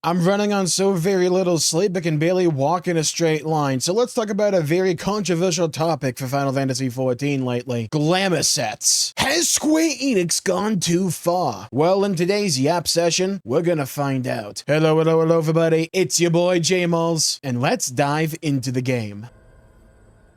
I'm running on so very little sleep I can barely walk in a straight line, so let's talk about a very controversial topic for Final Fantasy XIV lately. Glamour sets. Has Square Enix gone too far? Well, in today's Yap session, we're gonna find out. Hello everybody, it's your boy Jmulls, and let's dive into the game.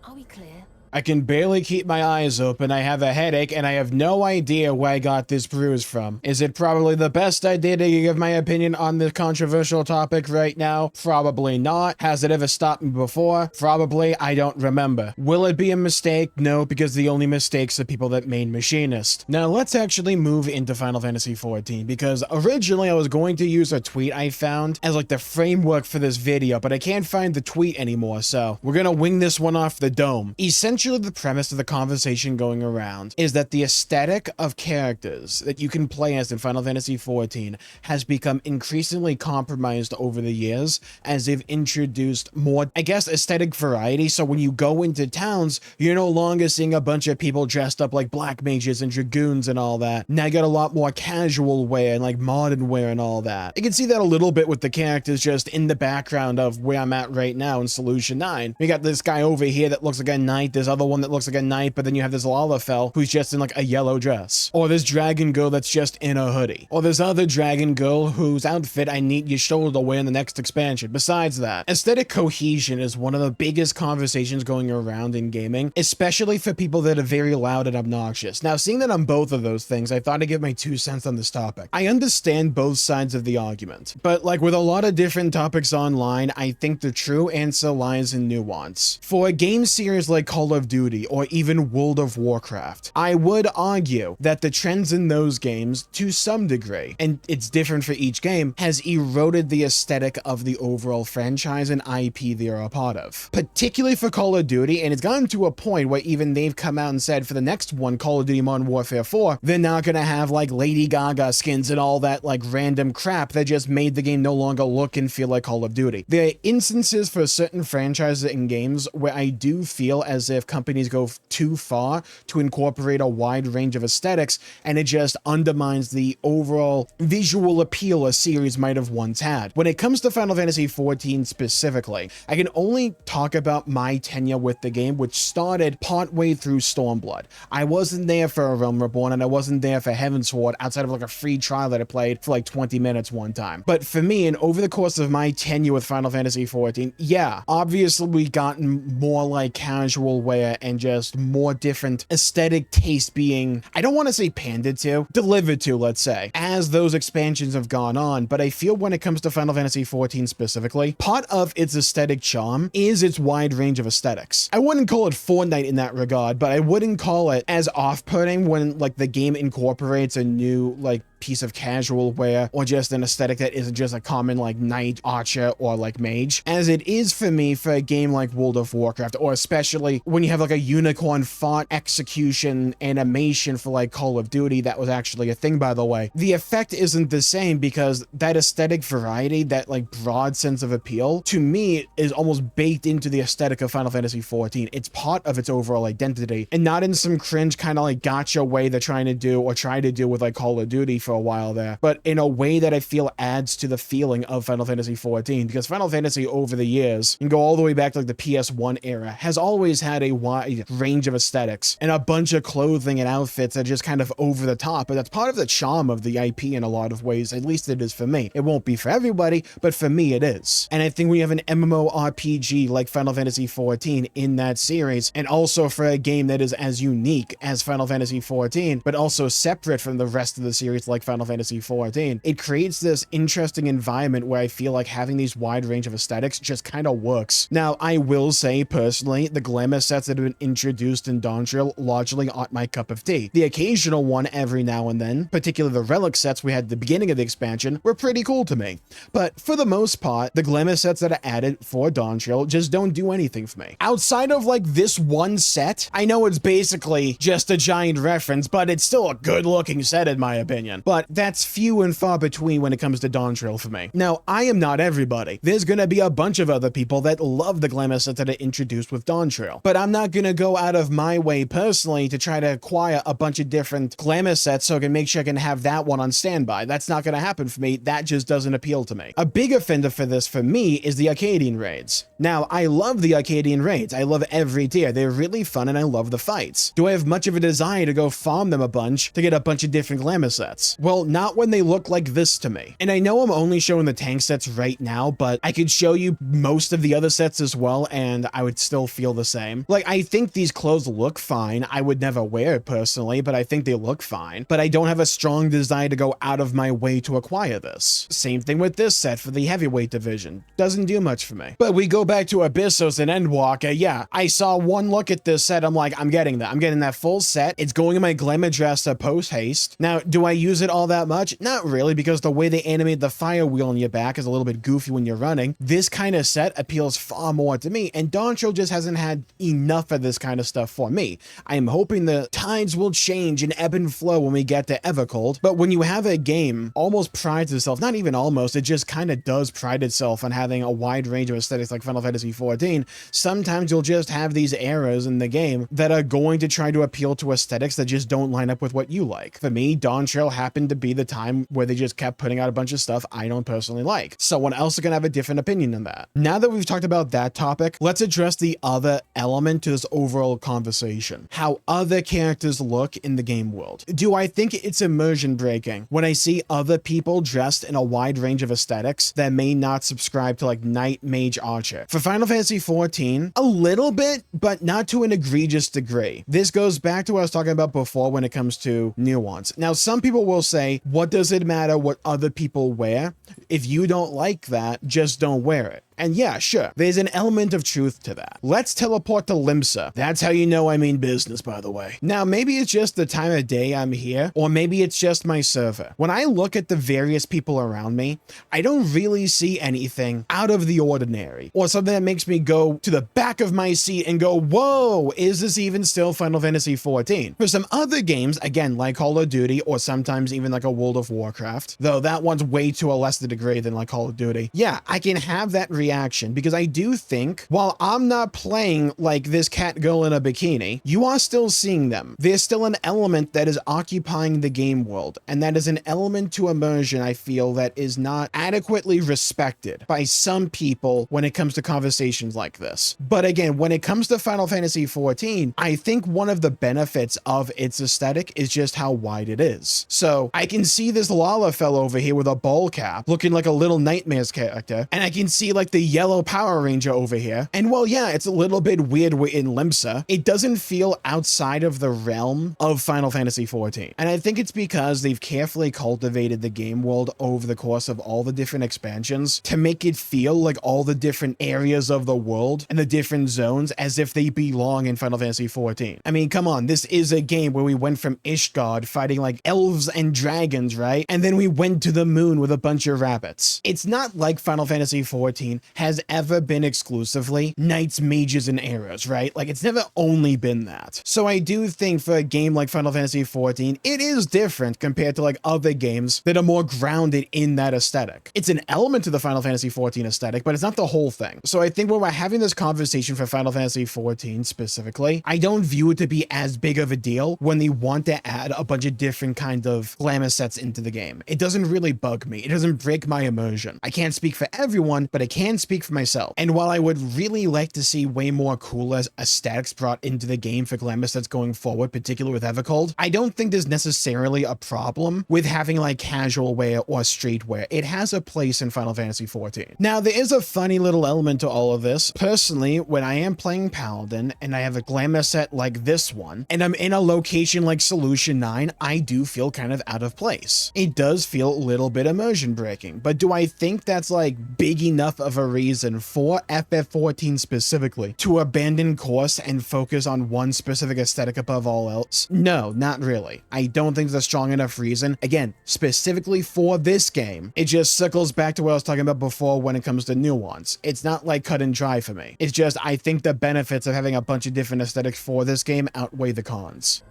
Are we clear? I can barely keep my eyes open, I have a headache, and I have no idea where I got this bruise from. Is it probably the best idea to give my opinion on this controversial topic right now? Probably not. Has it ever stopped me before? Probably. I don't remember. Will it be a mistake? No, because the only mistakes are people that made Machinist. Now, let's actually move into Final Fantasy XIV, because originally I was going to use a tweet I found as like the framework for this video, but I can't find the tweet anymore, so we're gonna wing this one off the dome. Essentially, the premise of the conversation going around is that the aesthetic of characters that you can play as in Final Fantasy XIV has become increasingly compromised over the years as they've introduced more, I guess, aesthetic variety. So when you go into towns, you're no longer seeing a bunch of people dressed up like black mages and dragoons and all that. Now you got a lot more casual wear and like modern wear and all that. You can see that a little bit with the characters just in the background of where I'm at right now in Solution 9. We got this guy over here that looks like a knight. There's other one that looks like a knight, but then you have this Lalafell who's just in like a yellow dress. Or this dragon girl that's just in a hoodie. Or this other dragon girl whose outfit I need your shoulder to wear in the next expansion. Besides that, aesthetic cohesion is one of the biggest conversations going around in gaming, especially for people that are very loud and obnoxious. Now, seeing that I'm both of those things, I thought I'd give my 2 cents on this topic. I understand both sides of the argument, but like with a lot of different topics online, I think the true answer lies in nuance. For a game series like Call of Duty or even World of Warcraft, I would argue that the trends in those games, to some degree, and it's different for each game, has eroded the aesthetic of the overall franchise and IP they are a part of. Particularly for Call of Duty, and it's gotten to a point where even they've come out and said for the next one, Call of Duty Modern Warfare 4, they're not gonna have like Lady Gaga skins and all that like random crap that just made the game no longer look and feel like Call of Duty. There are instances for certain franchises and games where I do feel as if companies go too far to incorporate a wide range of aesthetics, and it just undermines the overall visual appeal a series might have once had. When it comes to Final Fantasy XIV specifically, I can only talk about my tenure with the game, which started partway through Stormblood. I wasn't there for A Realm Reborn, and I wasn't there for Heavensward outside of like a free trial that I played for like 20 minutes one time. But for me, and over the course of my tenure with Final Fantasy XIV, yeah, obviously we've gotten more like casual wear and just more different aesthetic taste being, I don't want to say pandered to, delivered to, let's say, as those expansions have gone on. But I feel when it comes to Final Fantasy XIV specifically, part of its aesthetic charm is its wide range of aesthetics. I wouldn't call it Fortnite in that regard, but I wouldn't call it as off-putting when like the game incorporates a new like piece of casual wear or just an aesthetic that isn't just a common like knight, archer, or like mage, as it is for me for a game like World of Warcraft, or especially when you have like a unicorn font execution animation for like Call of Duty. That was actually a thing, by the way. The effect isn't the same because that aesthetic variety, that like broad sense of appeal, to me is almost baked into the aesthetic of Final Fantasy XIV. It's part of its overall identity, and not in some cringe kind of like gotcha way they're trying to do or try to do with like Call of Duty for a while there, but in a way that I feel adds to the feeling of Final Fantasy XIV, because Final Fantasy over the years, and go all the way back to like the PS1 era, has always had a wide range of aesthetics and a bunch of clothing and outfits that are just kind of over the top, but that's part of the charm of the IP in a lot of ways. At least it is for me. It won't be for everybody, but for me it is. And I think we have an MMORPG like Final Fantasy XIV in that series, and also for a game that is as unique as Final Fantasy XIV, but also separate from the rest of the series like Final Fantasy XIV, it creates this interesting environment where I feel like having these wide range of aesthetics just kind of works. Now, I will say personally, the glamour sets that have been introduced in Dawntrail largely aren't my cup of tea. The occasional one every now and then, particularly the relic sets we had at the beginning of the expansion, were pretty cool to me. But for the most part, the glamour sets that are added for Dawntrail just don't do anything for me. Outside of like this one set, I know it's basically just a giant reference, but it's still a good looking set in my opinion. But that's few and far between when it comes to Dawntrail for me. Now, I am not everybody. There's gonna be a bunch of other people that love the glamour sets that are introduced with Dawntrail, but I'm I'm not gonna go out of my way personally to try to acquire a bunch of different glamour sets so I can make sure I can have that one on standby. That's not gonna happen for me. That just doesn't appeal to me. A big offender for this for me is the Arcadian raids. Now, I love the Arcadian raids. I love every tier. They're really fun and I love the fights. Do I have much of a desire to go farm them a bunch to get a bunch of different glamour sets? Well, not when they look like this to me. And I know I'm only showing the tank sets right now, but I could show you most of the other sets as well and I would still feel the same. Like, I think these clothes look fine. I would never wear it personally, but I think they look fine. But I don't have a strong desire to go out of my way to acquire this. Same thing with this set for the heavyweight division. Doesn't do much for me. But we go back to Abyssos and Endwalker. Yeah, I saw one look at this set. I'm like, I'm getting that. I'm getting that full set. It's going in my glamour dresser post haste. Now, do I use it all that much? Not really, because the way they animate the fire wheel on your back is a little bit goofy when you're running. This kind of set appeals far more to me, and Doncho just hasn't had enough of this kind of stuff for me. I'm hoping the tides will change and ebb and flow when we get to Evercold, but when you have a game almost prides itself, not even almost, it just kind of does pride itself on having a wide range of aesthetics like Final Fantasy XIV, sometimes you'll just have these eras in the game that are going to try to appeal to aesthetics that just don't line up with what you like. For me, Dawn Trail happened to be the time where they just kept putting out a bunch of stuff I don't personally like. Someone else is going to have a different opinion on that. Now that we've talked about that topic, let's address the other element to this overall conversation. How other characters look in the game world. Do I think it's immersion breaking when I see other people dressed in a wide range of aesthetics that may not subscribe to like Knight, Mage, Archer? For Final Fantasy XIV, a little bit, but not to an egregious degree. This goes back to what I was talking about before when it comes to nuance. Now, some people will say, what does it matter what other people wear? If you don't like that, just don't wear it. And yeah, sure, there's an element of truth to that. Let's teleport to Limsa. That's how you know I mean business, by the way. Now, maybe it's just the time of day I'm here, or maybe it's just my server. When I look at the various people around me, I don't really see anything out of the ordinary, or something that makes me go to the back of my seat and go, whoa, is this even still Final Fantasy XIV? For some other games, again, like Call of Duty, or sometimes even like a World of Warcraft, though that one's way to a lesser degree than like Call of Duty, yeah, I can have that reaction because I do think while I'm not playing like this cat girl in a bikini, you are still seeing them. There's still an element that is occupying the game world, and that is an element to immersion I feel that is not adequately respected by some people when it comes to conversations like this. But again, when it comes to Final Fantasy XIV, I think one of the benefits of its aesthetic is just how wide it is. So I can see this Lala fellow over here with a ball cap looking like a Little Nightmares character, and I can see like the yellow Power Ranger over here. And well, yeah, it's a little bit weird in Limsa. It doesn't feel outside of the realm of Final Fantasy XIV. And I think it's because they've carefully cultivated the game world over the course of all the different expansions to make it feel like all the different areas of the world and the different zones as if they belong in Final Fantasy XIV. I mean, come on, this is a game where we went from Ishgard fighting like elves and dragons, right? And then we went to the moon with a bunch of rabbits. It's not like Final Fantasy XIV has ever been exclusively knights, mages, and arrows, right? Like, it's never only been that. So I do think for a game like Final Fantasy XIV, it is different compared to like other games that are more grounded in that aesthetic. It's an element to the Final Fantasy XIV aesthetic, but it's not the whole thing. So I think when we're having this conversation for Final Fantasy XIV specifically, I don't view it to be as big of a deal when they want to add a bunch of different kind of glamour sets into the game. It doesn't really bug me. It doesn't break my immersion. I can't speak for everyone, but I can speak for myself. And while I would really like to see way more cooler aesthetics brought into the game for glamour sets going forward, particularly with Evercold, I don't think there's necessarily a problem with having like casual wear or street wear. It has a place in Final Fantasy XIV. Now, there is a funny little element to all of this. Personally, when I am playing Paladin and I have a glamour set like this one, and I'm in a location like Solution 9, I do feel kind of out of place. It does feel a little bit immersion breaking, but do I think that's like big enough of a reason for FF14 specifically to abandon course and focus on one specific aesthetic above all else? No, not really. I don't think there's a strong enough reason. Again, specifically for this game, it just circles back to what I was talking about before when it comes to nuance. It's not like cut and dry for me. It's just I think the benefits of having a bunch of different aesthetics for this game outweigh the cons.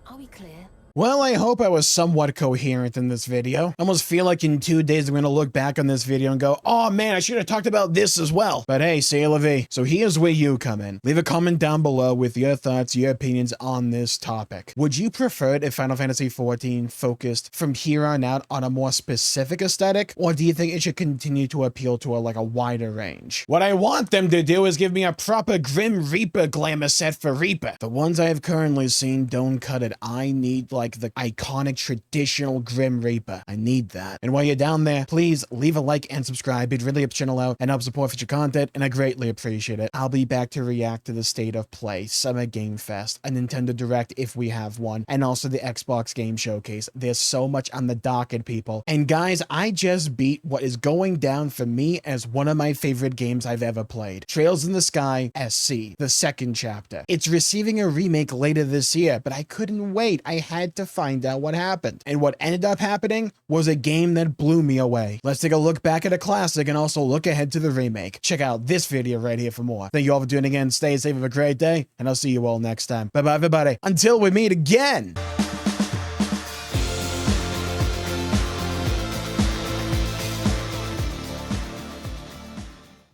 Are we clear? Well, I hope I was somewhat coherent in this video. I almost feel like in 2 days I'm going to look back on this video and go, oh man, I should have talked about this as well. But hey, c'est la vie. So here's where you come in. Leave a comment down below with your thoughts, your opinions on this topic. Would you prefer it if Final Fantasy XIV focused from here on out on a more specific aesthetic? Or do you think it should continue to appeal to a wider range? What I want them to do is give me a proper Grim Reaper glamour set for Reaper. The ones I have currently seen don't cut it. I need the iconic traditional Grim Reaper. I need that. And while you're down there, please leave a like and subscribe. It really helps the channel out and helps support future content, and I greatly appreciate it. I'll be back to react to the State of Play, Summer Game Fest, a Nintendo Direct if we have one, and also the Xbox Game Showcase. There's so much on the docket, people. And guys, I just beat what is going down for me as one of my favorite games I've ever played. Trails in the Sky SC, the second chapter. It's receiving a remake later this year, but I couldn't wait. I had to find out what happened. And what ended up happening was a game that blew me away. Let's take a look back at a classic and also look ahead to the remake. Check out this video right here for more. Thank you all for tuning in. Stay safe, have a great day, and I'll see you all next time. Bye-bye, everybody. Until we meet again.